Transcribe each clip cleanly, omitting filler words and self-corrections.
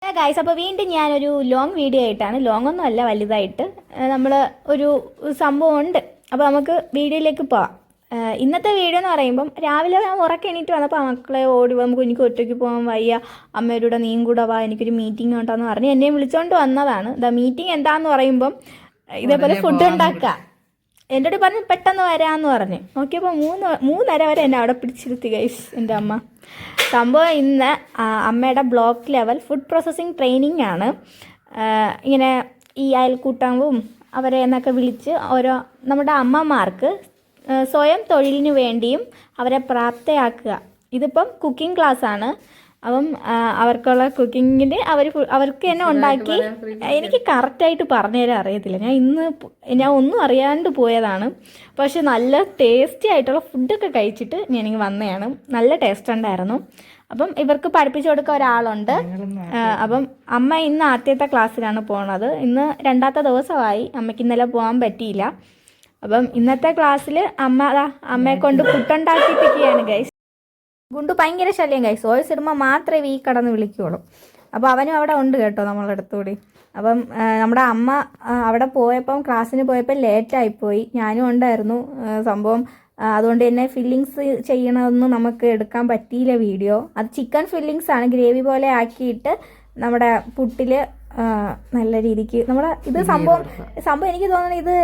Guys, അപ്പോൾ വീണ്ടും ഞാനൊരു ലോങ് വീഡിയോ ആയിട്ടാണ്, ലോങ് ഒന്നും അല്ല വലുതായിട്ട് നമ്മൾ ഒരു സംഭവം ഉണ്ട്. അപ്പോൾ നമുക്ക് വീഡിയോയിലേക്ക് പോവാം. ഇന്നത്തെ വീഡിയോ എന്ന് പറയുമ്പം രാവിലെ ഞാൻ ഉറക്കെ എണീറ്റ് വന്നപ്പോൾ മക്കളെ ഓടി നമുക്ക് എനിക്ക് ഒറ്റയ്ക്ക് പോകാൻ വയ്യ, അമ്മയുടെ നീയും കൂടെ വാ, എനിക്കൊരു മീറ്റിംഗ് ഉണ്ടെന്ന് പറഞ്ഞ് എന്നെ വിളിച്ചുകൊണ്ട് വന്നതാണ്. മീറ്റിംഗ് എന്താന്ന് പറയുമ്പം ഇതേപോലെ ഫുഡ് ഉണ്ടാക്കുക. എൻ്റെ അടുത്ത് പറഞ്ഞ് പെട്ടെന്ന് വരാമെന്ന് പറഞ്ഞ് നോക്കിയപ്പോൾ മൂന്നര വരെ എന്നെ അവിടെ പിടിച്ചിരുത്തി ഗൈസ് എൻ്റെ അമ്മ. സംഭവം ഇന്ന് അമ്മയുടെ block level food processing training ആണ്. ഇങ്ങനെ ഈ അയൽക്കൂട്ടവും അവരെ എന്നൊക്കെ വിളിച്ച് ഓരോ നമ്മുടെ അമ്മമാർക്ക് സ്വയം തൊഴിലിന് വേണ്ടിയും അവരെ പ്രാപ്തയാക്കുക. ഇതിപ്പം കുക്കിംഗ് ക്ലാസ്സാണ്. അപ്പം അവർക്കുള്ള കുക്കിങ്ങിന് അവർക്ക് തന്നെ ഉണ്ടാക്കി എനിക്ക് കറക്റ്റായിട്ട് പറഞ്ഞു തരാൻ അറിയത്തില്ല. ഞാൻ ഒന്നും അറിയാണ്ട് പോയതാണ്. പക്ഷെ നല്ല ടേസ്റ്റി ആയിട്ടുള്ള ഫുഡൊക്കെ കഴിച്ചിട്ട് ഞാനിങ്ങ് വന്നതാണ്. നല്ല ടേസ്റ്റ് ഉണ്ടായിരുന്നു. അപ്പം ഇവർക്ക് പഠിപ്പിച്ചു കൊടുക്കാൻ ഒരാളുണ്ട്. അപ്പം അമ്മ ഇന്ന് ആദ്യത്തെ ക്ലാസ്സിലാണ് പോണത്. ഇന്ന് രണ്ടാമത്തെ ദിവസമായി. അമ്മയ്ക്ക് ഇന്നലെ പോകാൻ പറ്റിയില്ല. അപ്പം ഇന്നത്തെ ക്ലാസ്സിൽ അമ്മയെ കൊണ്ട് പുട്ടുണ്ടാക്കിപ്പിക്കുകയാണ് ഗൈസ്. ഗുണ്ടു ഭയങ്കര ശല്യം ഗൈസ്. വോയിസ് ഇടുമ്പോൾ മാത്രമേ ഈ കടന്ന് വിളിക്കുകയുള്ളൂ. അപ്പോൾ അവനും അവിടെ ഉണ്ട് കേട്ടോ, നമ്മളുടെ അടുത്തുകൂടി. അപ്പം നമ്മുടെ അമ്മ അവിടെ പോയപ്പം ക്ലാസ്സിന് പോയപ്പോൾ ലേറ്റായിപ്പോയി. ഞാനും ഉണ്ടായിരുന്നു സംഭവം. അതുകൊണ്ട് തന്നെ ഫില്ലിങ്സ് ചെയ്യണമെന്ന് നമുക്ക് എടുക്കാൻ പറ്റിയില്ല വീഡിയോ. അത് ചിക്കൻ ഫില്ലിങ്സ് ആണ്, ഗ്രേവി പോലെ ആക്കിയിട്ട് നമ്മുടെ പുട്ടിൽ നല്ല രീതിക്ക് നമ്മുടെ ഇത് സംഭവം എനിക്ക് തോന്നുന്നു ഇത്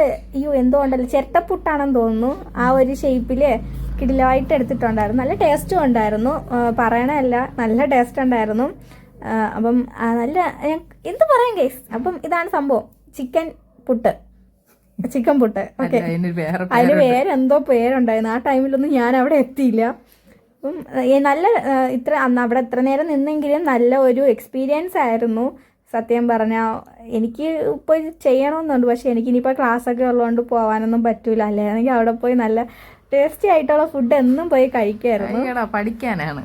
എന്തോ ഉണ്ടല്ലോ ചിരട്ടപ്പുട്ടാണെന്ന് തോന്നുന്നു. ആ ഒരു ഷേപ്പിൽ കിടിലമായിട്ട് എടുത്തിട്ടുണ്ടായിരുന്നു. നല്ല ടേസ്റ്റും ഉണ്ടായിരുന്നു, പറയണല്ല, നല്ല ടേസ്റ്റ് ഉണ്ടായിരുന്നു. അപ്പം നല്ല എന്ത് പറയാം ഗൈസ്. അപ്പം ഇതാണ് സംഭവം, ചിക്കൻ പുട്ട്. ഓക്കെ, അതിന് വേറെന്തോ പേരുണ്ടായിരുന്നു. ആ ടൈമിലൊന്നും ഞാൻ അവിടെ എത്തിയില്ല. അപ്പം നല്ല അവിടെ ഇത്ര നേരം നിന്നെങ്കിലും നല്ല ഒരു എക്സ്പീരിയൻസ് ആയിരുന്നു സത്യം പറഞ്ഞാൽ. എനിക്ക് ഇപ്പോൾ ചെയ്യണമെന്നുണ്ട്, പക്ഷെ എനിക്കിനിപ്പോൾ ക്ലാസ്സൊക്കെ ഉള്ളതുകൊണ്ട് പോകാനൊന്നും പറ്റൂല. അല്ലെങ്കിൽ അവിടെ പോയി നല്ല ടേസ്റ്റി ആയിട്ടുള്ള ഫുഡ് എന്നും പോയി കഴിക്കുമായിരുന്നു. പഠിക്കാനാണ്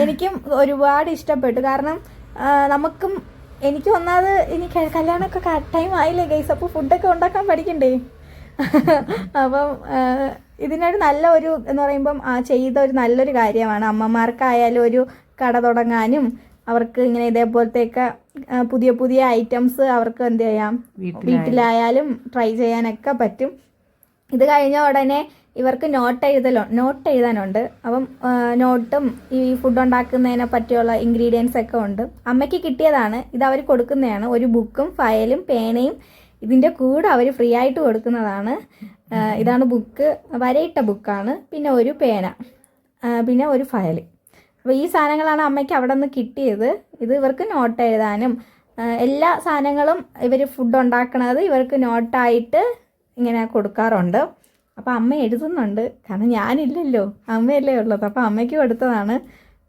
എനിക്കും ഒരുപാട് ഇഷ്ടപ്പെട്ടു. കാരണം നമുക്കും എനിക്ക് ഒന്നാമത് ഇനി കല്യാണമൊക്കെ ടൈം ആയില്ലേ ഗൈസ്. അപ്പോൾ ഫുഡൊക്കെ ഉണ്ടാക്കാൻ പഠിക്കണ്ടേ. അപ്പം ഇതിനൊരു നല്ല ഒരു എന്ന് പറയുമ്പം ചെയ്ത ഒരു നല്ലൊരു കാര്യമാണ്. അമ്മമാർക്കായാലും ഒരു കട തുടങ്ങാനും അവർക്ക് ഇങ്ങനെ ഇതേപോലത്തെയൊക്കെ പുതിയ പുതിയ ഐറ്റംസ് അവർക്ക് എന്ത് ചെയ്യാം, വീട്ടിലായാലും ട്രൈ ചെയ്യാനൊക്കെ പറ്റും. ഇത് കഴിഞ്ഞ ഉടനെ ഇവർക്ക് നോട്ട് എഴുതാനുണ്ട്. അപ്പം നോട്ടും ഈ ഫുഡ് ഉണ്ടാക്കുന്നതിനെ പറ്റിയുള്ള ഇൻഗ്രീഡിയൻസ് ഒക്കെ ഉണ്ട്. അമ്മയ്ക്ക് കിട്ടിയതാണ്, ഇത് അവർ കൊടുക്കുന്നതാണ്. ഒരു ബുക്കും ഫയലും പേനയും ഇതിൻ്റെ കൂടെ അവർ ഫ്രീ ആയിട്ട് കൊടുക്കുന്നതാണ്. ഇതാണ് ബുക്ക്, വരയിട്ട ബുക്കാണ്. പിന്നെ ഒരു പേന, പിന്നെ ഒരു ഫയൽ. അപ്പോൾ ഈ സാധനങ്ങളാണ് അമ്മയ്ക്ക് അവിടെ നിന്ന് കിട്ടിയത്. ഇത് ഇവർക്ക് നോട്ട് എഴുതാനും എല്ലാ സാധനങ്ങളും ഇവർ ഫുഡ് ഉണ്ടാക്കണത് ഇവർക്ക് നോട്ടായിട്ട് ഇങ്ങനെ കൊടുക്കാറുണ്ട്. അപ്പോൾ അമ്മ എഴുതുന്നുണ്ട്, കാരണം ഞാനില്ലല്ലോ, അമ്മയല്ലേ ഉള്ളത്. അപ്പോൾ അമ്മയ്ക്ക് കൊടുത്തതാണ്.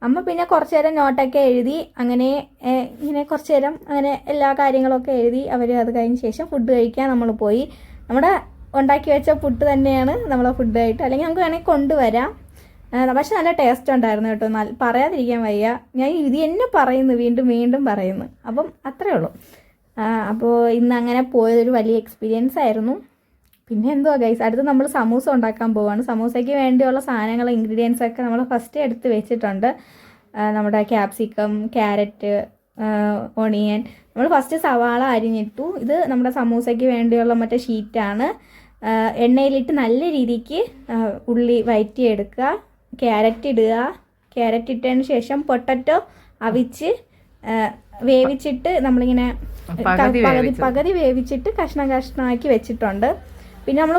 അമ്മ പിന്നെ കുറച്ച് നേരം നോട്ടൊക്കെ എഴുതി, അങ്ങനെ ഇങ്ങനെ കുറച്ച് നേരം അങ്ങനെ എല്ലാ കാര്യങ്ങളൊക്കെ എഴുതി. അവർ അത് കഴിഞ്ഞ ശേഷം ഫുഡ് കഴിക്കാൻ നമ്മൾ പോയി. നമ്മുടെ ഉണ്ടാക്കി വെച്ച ഫുഡ് തന്നെയാണ് നമ്മളെ ഫുഡായിട്ട്, അല്ലെങ്കിൽ നമുക്ക് വേണമെങ്കിൽ കൊണ്ടുവരാം. പക്ഷെ നല്ല ടേസ്റ്റ് ഉണ്ടായിരുന്നു കേട്ടോ, പറയാതിരിക്കാൻ വയ്യ. ഞാൻ ഇത് തന്നെ പറയുന്നു, വീണ്ടും പറയുന്നു. അപ്പം അത്രേ ഉള്ളൂ. അപ്പോൾ ഇന്ന് അങ്ങനെ പോയതൊരു വലിയ എക്സ്പീരിയൻസ് ആയിരുന്നു. പിന്നെ എന്തുവാ ഗൈസ്, അടുത്ത് നമ്മൾ സമൂസ ഉണ്ടാക്കാൻ പോവുകയാണ്. സമൂസയ്ക്ക് വേണ്ടിയുള്ള സാധനങ്ങൾ ഇൻഗ്രീഡിയൻസ് ഒക്കെ നമ്മൾ ഫസ്റ്റ് എടുത്ത് വെച്ചിട്ടുണ്ട്. നമ്മുടെ ക്യാപ്സിക്കം, ക്യാരറ്റ്, ഓണിയൻ. നമ്മൾ ഫസ്റ്റ് സവാള അരിഞ്ഞിട്ടു. ഇത് നമ്മുടെ സമൂസയ്ക്ക് വേണ്ടിയുള്ള മറ്റേ ഷീറ്റാണ്. എണ്ണയിലിട്ട് നല്ല രീതിക്ക് ഉള്ളി വഴറ്റിയെടുക്കുക. ക്യാരറ്റ് ഇടുക. ക്യാരറ്റ് ഇട്ടതിന് ശേഷം പൊട്ടറ്റോ അവിച്ച് വേവിച്ചിട്ട് നമ്മളിങ്ങനെ പകുതി വേവിച്ചിട്ട് കഷ്ണമാക്കി വെച്ചിട്ടുണ്ട്. പിന്നെ നമ്മൾ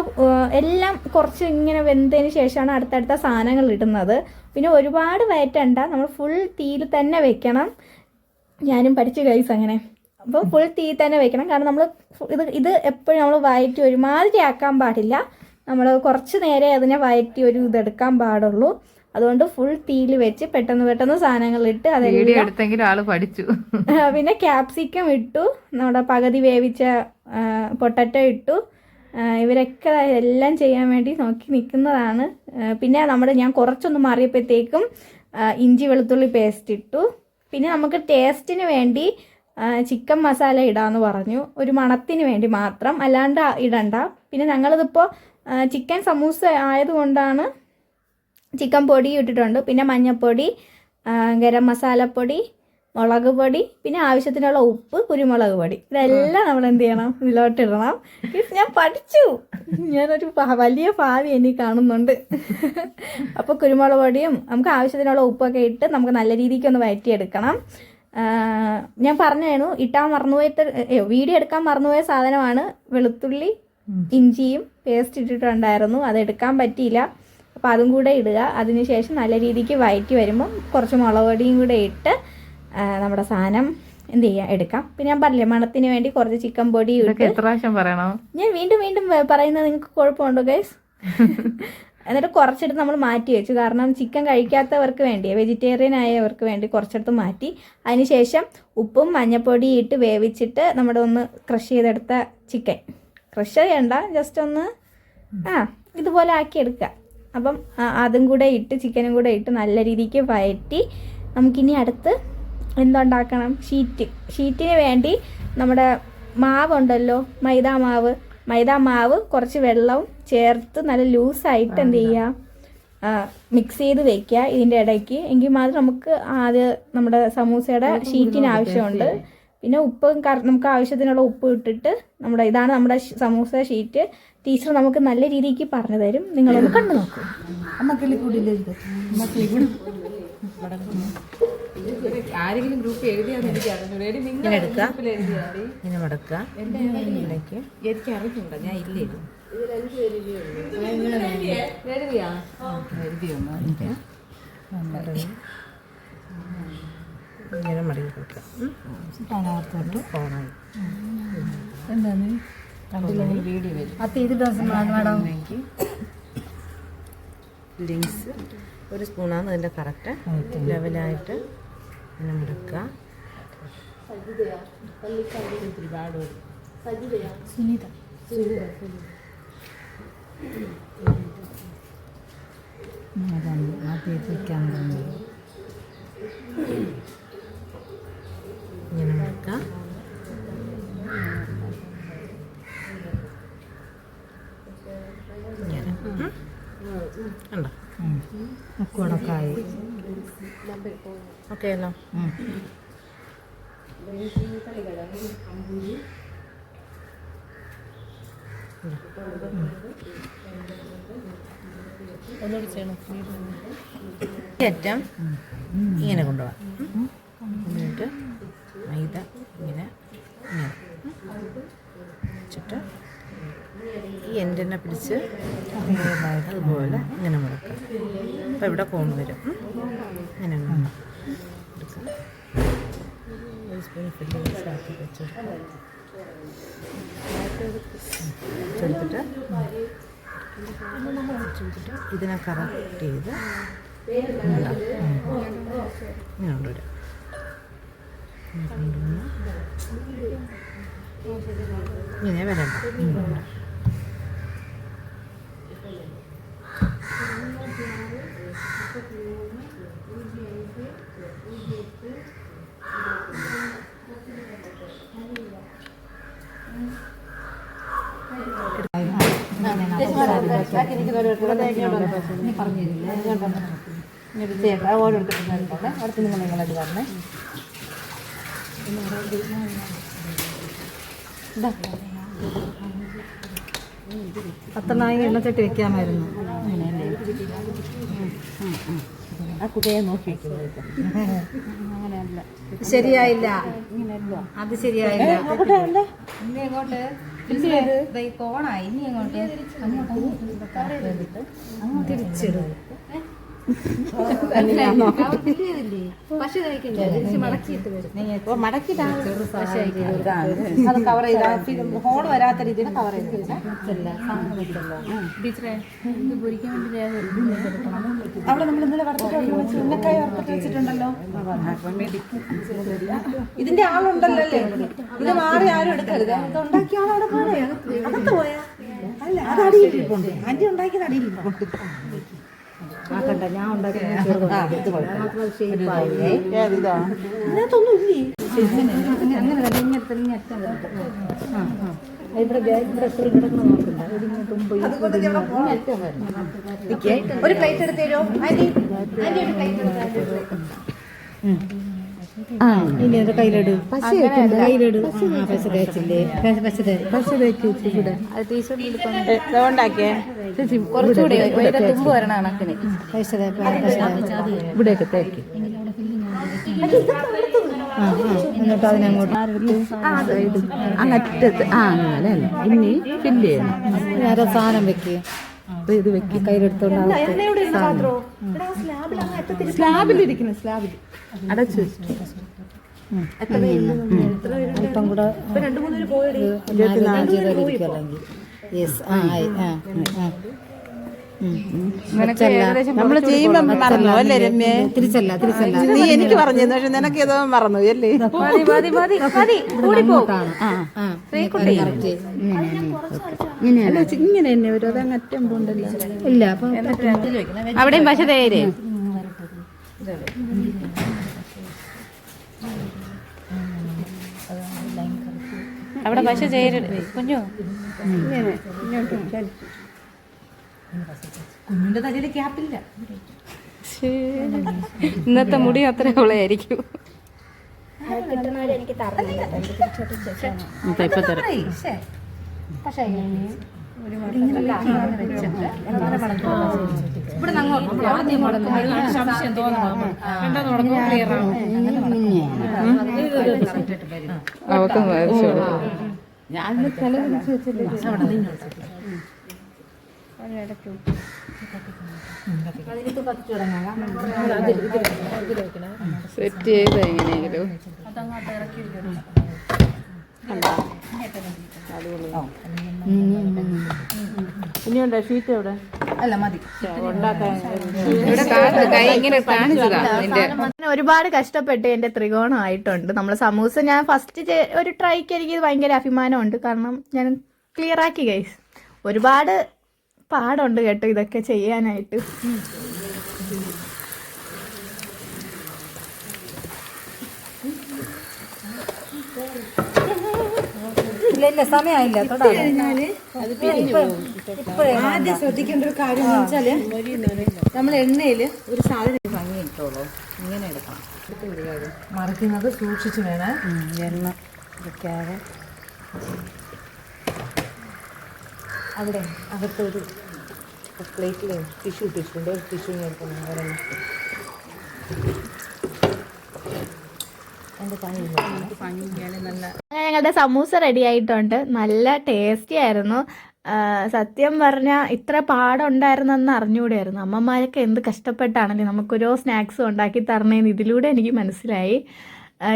എല്ലാം കുറച്ച് ഇങ്ങനെ വെന്തതിന് ശേഷമാണ് അടുത്തടുത്ത സാധനങ്ങൾ ഇടുന്നത്. പിന്നെ ഒരുപാട് വഴറ്റണ്ട, നമ്മൾ ഫുൾ തീയിൽ തന്നെ വെക്കണം. ഞാനും പഠിച്ചു ഗൈസ് അങ്ങനെ. അപ്പോൾ ഫുൾ തീ തന്നെ വെക്കണം. കാരണം നമ്മൾ ഇത് എപ്പോഴും നമ്മൾ വഴറ്റി ഒരുമാതിരി ആക്കാൻ പാടില്ല. നമ്മൾ കുറച്ച് നേരെ അതിനെ വഴറ്റി ഒരു ഇതെടുക്കാൻ പാടുള്ളൂ. അതുകൊണ്ട് ഫുൾ തീയിൽ വെച്ച് പെട്ടെന്ന് സാധനങ്ങളിട്ട് അതെടുത്തെങ്കിലും ആള് പഠിച്ചു. പിന്നെ ക്യാപ്സിക്കം ഇട്ടു, നമ്മുടെ പകുതി വേവിച്ച പൊട്ടറ്റോ ഇട്ടു. ഇവരൊക്കെ എല്ലാം ചെയ്യാൻ വേണ്ടി നോക്കി നിൽക്കുന്നതാണ്. പിന്നെ ഞാൻ കുറച്ചൊന്ന് മാറിയപ്പോഴത്തേക്കും ഇഞ്ചി വെളുത്തുള്ളി പേസ്റ്റ് ഇട്ടു. പിന്നെ നമുക്ക് ടേസ്റ്റിന് വേണ്ടി ചിക്കൻ മസാല ഇടാമെന്ന് പറഞ്ഞു, ഒരു മണത്തിന് വേണ്ടി മാത്രം, അല്ലാണ്ട് ഇടണ്ട. പിന്നെ ഞങ്ങളിതിപ്പോൾ ചിക്കൻ സമൂസ ആയതുകൊണ്ടാണ് ചിക്കൻ പൊടി ഇട്ടിട്ടുണ്ട്. പിന്നെ മഞ്ഞൾപ്പൊടി, ഗരം മസാലപ്പൊടി, മുളക് പൊടി, പിന്നെ ആവശ്യത്തിനുള്ള ഉപ്പ്, കുരുമുളക് പൊടി, ഇതെല്ലാം നമ്മൾ എന്ത് ചെയ്യണം, ഇതിലോട്ട് ഇടണം. ഞാൻ പഠിച്ചു, ഞാനൊരു വലിയ ഭാവി എനിക്ക് കാണുന്നുണ്ട്. അപ്പോൾ കുരുമുളക് പൊടിയും നമുക്ക് ആവശ്യത്തിനുള്ള ഉപ്പൊക്കെ ഇട്ട് നമുക്ക് നല്ല രീതിക്ക് ഒന്ന് വഴറ്റിയെടുക്കണം. ഞാൻ പറഞ്ഞു ഇട്ടാൻ മറന്നുപോയിട്ട് വീഡിയോ എടുക്കാൻ മറന്നുപോയ സാധനമാണ് വെളുത്തുള്ളി ഇഞ്ചിയും പേസ്റ്റ് ഇട്ടിട്ടുണ്ടായിരുന്നു, അതെടുക്കാൻ പറ്റിയില്ല. അപ്പോൾ അതും കൂടെ ഇടുക. അതിനുശേഷം നല്ല രീതിക്ക് വഴറ്റി വരുമ്പം കുറച്ച് മുളക് പൊടിയും കൂടെ ഇട്ട് നമ്മുടെ സാധനം എന്ത് ചെയ്യാം, എടുക്കാം. പിന്നെ ഞാൻ പറഞ്ഞില്ലേ മണത്തിന് വേണ്ടി കുറച്ച് ചിക്കൻ പൊടി ഇട്ട്. എത്ര പ്രാവശ്യം പറയണോ? ഞാൻ വീണ്ടും വീണ്ടും പറയുന്നത് നിങ്ങൾക്ക് കുഴപ്പമുണ്ടോ ഗൈസ്? എന്നിട്ട് കുറച്ചെടുത്ത് നമ്മൾ മാറ്റി വെച്ചു, കാരണം ചിക്കൻ കഴിക്കാത്തവർക്ക് വേണ്ടി, വെജിറ്റേറിയൻ ആയവർക്ക് വേണ്ടി കുറച്ചെടുത്ത് മാറ്റി. അതിനുശേഷം ഉപ്പും മഞ്ഞൾപ്പൊടി ഇട്ട് വേവിച്ചിട്ട് നമ്മുടെ ഒന്ന് ക്രഷ് ചെയ്തെടുത്ത ചിക്കൻ, ക്രഷ് ചെയ്യണ്ട, ജസ്റ്റ് ഒന്ന് ഇതുപോലെ ആക്കിയെടുക്കുക. അപ്പം അതും കൂടെ ഇട്ട് ചിക്കനും കൂടെ ഇട്ട് നല്ല രീതിക്ക് വഴറ്റി നമുക്കിനി അടുത്ത് എന്തുണ്ടാക്കണം, ഷീറ്റിന് വേണ്ടി നമ്മുടെ മാവുണ്ടല്ലോ, മൈദാ മാവ് കുറച്ച് വെള്ളവും ചേർത്ത് നല്ല ലൂസായിട്ട് എന്ത് ചെയ്യുക, മിക്സ് ചെയ്ത് വെക്കുക ഇതിൻ്റെ ഇടയ്ക്ക്. എങ്കിൽ മാത്രം നമുക്ക് നമ്മുടെ സമൂസയുടെ ഷീറ്റിന് ആവശ്യമുണ്ട്. പിന്നെ ഉപ്പ് നമുക്ക് ആവശ്യത്തിനുള്ള ഉപ്പ് ഇട്ടിട്ട് ഇതാണ് നമ്മുടെ സമൂസ ഷീറ്റ്. ടീച്ചർ നമുക്ക് നല്ല രീതിക്ക് പറഞ്ഞു തരും, നിങ്ങളൊന്ന് കണ്ടു നോക്കൂ. ആരെങ്കിലും ഗ്രൂപ്പ് എഴുതിയാന്ന് എനിക്ക് അറിഞ്ഞൂടെ? ഇങ്ങനെ എടുക്കുക, ഇങ്ങനെ മടക്കുക, എനിക്ക് അറിഞ്ഞൂടാ, ഞാൻ ഇല്ലേ ഇങ്ങനെ മടങ്ങി കൊടുക്കുക. ഓണായി എന്താണ് വീഡിയോ വരും. ലിങ്സ് 1 സ്പൂണാണ് അതിൻ്റെ കറക്റ്റ് ലെവലായിട്ട് ഇങ്ങനെ മുടക്കുക. ഇങ്ങനെ മുടക്കുക. ഉണ്ടോ? കുടക്കായി ഓക്കെ അല്ലോ. അറ്റം ഇങ്ങനെ കൊണ്ടുപോകാം. എന്നിട്ട് മൈദ ഇങ്ങനെ വെച്ചിട്ട് ഈ എൻഡിനെ പിടിച്ച് അതുപോലെ ഇങ്ങനെ മുടക്കാം. അപ്പോൾ ഇവിടെ കോണ് വരും. ഇങ്ങനെ എടുക്കാം. ആക്കി വെച്ചെടുത്തിട്ട് ഇതിനെ കറക്റ്റ് ചെയ്ത് ഇങ്ങനെ കൊണ്ടുവരാം. ഇങ്ങനെ വരണ്ട. അടുത്ത് നിങ്ങളത് പറഞ്ഞേ. പത്തെണ്ണായി എണ്ണച്ചട്ടി വെക്കാമായിരുന്നു. ആ കുട്ടിയെ നോക്കി അങ്ങനെയല്ല, ശരിയായില്ല. അത് ശരിയായില്ല. ഇനി അങ്ങോട്ട് കോണായി. ഇനി അങ്ങോട്ട് തിരിച്ചിടും. പശ കഴിക്കണ്ടേ? മടക്കിയിട്ടാണ് അത് കവർ ചെയ്ത ഹോൾ വരാത്ത രീതിയിൽ കവർ ചെയ്ത് അവിടെ നമ്മൾ ഇന്നലെ വറുത്തിട്ട് ഉന്നക്കായ വറുത്തിട്ട് വെച്ചിട്ടുണ്ടല്ലോ. ഇതിന്റെ ആളുണ്ടല്ലോ അല്ലേ? ഇത് മാറി ആരും എടുക്കരുത്. ഇത് ഉണ്ടാക്കിയ ആളവിടെ പോയാ അകത്ത് പോയാ അല്ല, അത് അടിയിലിരിപ്പുണ്ട്. ആന്റി ഉണ്ടാക്കിയത് അടിയിലിരിപ്പുണ്ട്. ആക്കണ്ട, ഞാൻ ഉണ്ടാക്കിയൊന്നും അങ്ങനെ ഇങ്ങനത്തെ ഇവിടെ ഒരു പ്ലേറ്റ് എടുത്ത് തരുമോ ആന്റി? ആന്റി ഒരു പ്ലേറ്റ് എടുത്ത് ഇനി അത് കയ്യിലിട് കയ്യിലിട് പശ തേച്ചില്ലേ പശ തേച്ച് ഇവിടെ ഉണ്ടാക്കിയേ കുറച്ചുകൂടി തുമ്പ് വരണ കണക്കിന് പശ ഇവിടെയൊക്കെ തേക്ക്. എന്നിട്ട് അതിനങ്ങോട്ട് അങ്ങറ്റത്ത് അങ്ങനെയല്ല ഇനി ഫില്ല് ചെയ്യണം. നേരെ സാധനം വെക്കുക. ഇത് വെക്ക്. കയ്യിലെടുത്തോണ്ട് സ്ലാബിലിരിക്കണം. സ്ലാബിൽ അടച്ചു വെച്ചിട്ട് അല്പം കൂടെ യെസ് നമ്മള് ചെയ്യുമ്പോ മറന്നു അല്ലേ രമ്യ? തിരിച്ചല്ല നീ എനിക്ക് പറഞ്ഞു പക്ഷെ നിനക്ക് ഏതോ മറന്നു അല്ലേ? ഇങ്ങനെ തന്നെ ഒരു അതങ്ങറ്റം പോണ്ടല്ലോ. ഇല്ല അപ്പൊ അവിടെയും പശ തേര്. അവിടെ പശ ചേര് കുഞ്ഞു. കുഞ്ഞിന്റെ തലയിൽ ക്യാപ്പില്ല. ഇന്നത്തെ മുടി അത്ര അവളായിരിക്കും. ഇപ്പൊ തരാം. അവക്ക് ഞാൻ സെറ്റ് ചെയ്ത് എങ്ങനെയെങ്കിലും ഇനിയുണ്ടോ ഷീറ്റ് എവിടെ? അല്ല മതി. കൈ ഇങ്ങനെ കാണിച്ചതാ. ഒരുപാട് കഷ്ടപ്പെട്ട് എൻ്റെ ത്രികോണം ആയിട്ടുണ്ട്. നമ്മൾ സമൂസ ഞാൻ ഫസ്റ്റ് ഒരു ട്രൈക്ക് എനിക്ക് ഭയങ്കര അഭിമാനമുണ്ട്. കാരണം ഞാൻ ക്ലിയർ ആക്കി ഗൈസ്. ഒരുപാട് പാടുണ്ട് കേട്ടോ ഇതൊക്കെ ചെയ്യാനായിട്ട്. ഇല്ല സമയമായില്ല. ആദ്യം ശ്രദ്ധിക്കേണ്ട ഒരു കാര്യം എന്ന് വെച്ചാല് നമ്മൾ എണ്ണയില് ഒരു സാധനം ഭംഗി ഇട്ടോളൂ. ഇങ്ങനെ എടുക്കണം. മറിക്കുന്നത് സൂക്ഷിച്ച് വേണം. എണ്ണ വെക്കാതെ അവിടെ അകത്തൊരു പ്ലേറ്റിൽ ടിഷ്യൂ ഇട്ടിട്ടുണ്ട്. ഒരു ടിഷ്യൂ എടുക്കണം. ഒരെണ്ണം അങ്ങനെ ഞങ്ങളുടെ സമൂസ റെഡി ആയിട്ടുണ്ട്. നല്ല ടേസ്റ്റി ആയിരുന്നു. സത്യം പറഞ്ഞാൽ ഇത്ര പാടുണ്ടായിരുന്നെന്ന് അറിഞ്ഞുകൂടെയായിരുന്നു. അമ്മമാരൊക്കെ എന്ത് കഷ്ടപ്പെട്ടാണല്ലേ നമുക്കൊരോ സ്നാക്സും ഉണ്ടാക്കി തരണേന്ന് ഇതിലൂടെ എനിക്ക് മനസ്സിലായി.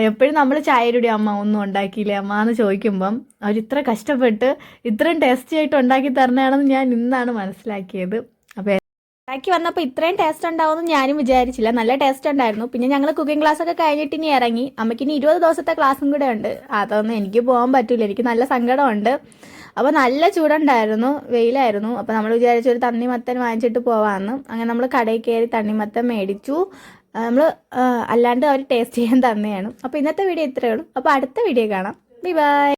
എപ്പോഴും നമ്മൾ ചായയുടെ അമ്മ ഒന്നും ഉണ്ടാക്കിയില്ലേ അമ്മ എന്ന് ചോദിക്കുമ്പം അവരിത്ര കഷ്ടപ്പെട്ട് ഇത്രയും ടേസ്റ്റി ആയിട്ട് ഉണ്ടാക്കി തരണേണെന്ന് ഞാൻ ഇന്നാണ് മനസ്സിലാക്കിയത്. അപ്പോൾ ഉണ്ടാക്കി വന്നപ്പോൾ ഇത്രയും ടേസ്റ്റ് ഉണ്ടാവുമെന്ന് ഞാനും വിചാരിച്ചില്ല. നല്ല ടേസ്റ്റ് ഉണ്ടായിരുന്നു. പിന്നെ ഞങ്ങൾ കുക്കിംഗ് ക്ലാസ് ഒക്കെ കഴിഞ്ഞിട്ട് ഇനി ഇറങ്ങി. അമ്മയ്ക്ക് ഇനി 20 ദിവസത്തെ ക്ലാസ്സും കൂടെ ഉണ്ട്. അതൊന്നും എനിക്ക് പോകാൻ പറ്റില്ല. എനിക്ക് നല്ല സങ്കടമുണ്ട്. അപ്പോൾ നല്ല ചൂടുണ്ടായിരുന്നു, വെയിലായിരുന്നു. അപ്പോൾ നമ്മൾ വിചാരിച്ചു ഒരു തണ്ണിമത്തൻ വാങ്ങിച്ചിട്ട് പോവാമെന്ന്. അങ്ങനെ നമ്മൾ കടയിൽ കയറി തണ്ണിമത്തൻ മേടിച്ചു. നമ്മൾ അല്ലാണ്ട് അവർ ടേസ്റ്റ് ചെയ്യാൻ തന്നെയാണ്. അപ്പോൾ ഇന്നത്തെ വീഡിയോ ഇത്രയേ ഉള്ളൂ. അപ്പോൾ അടുത്ത വീഡിയോ കാണാം. Bye bye.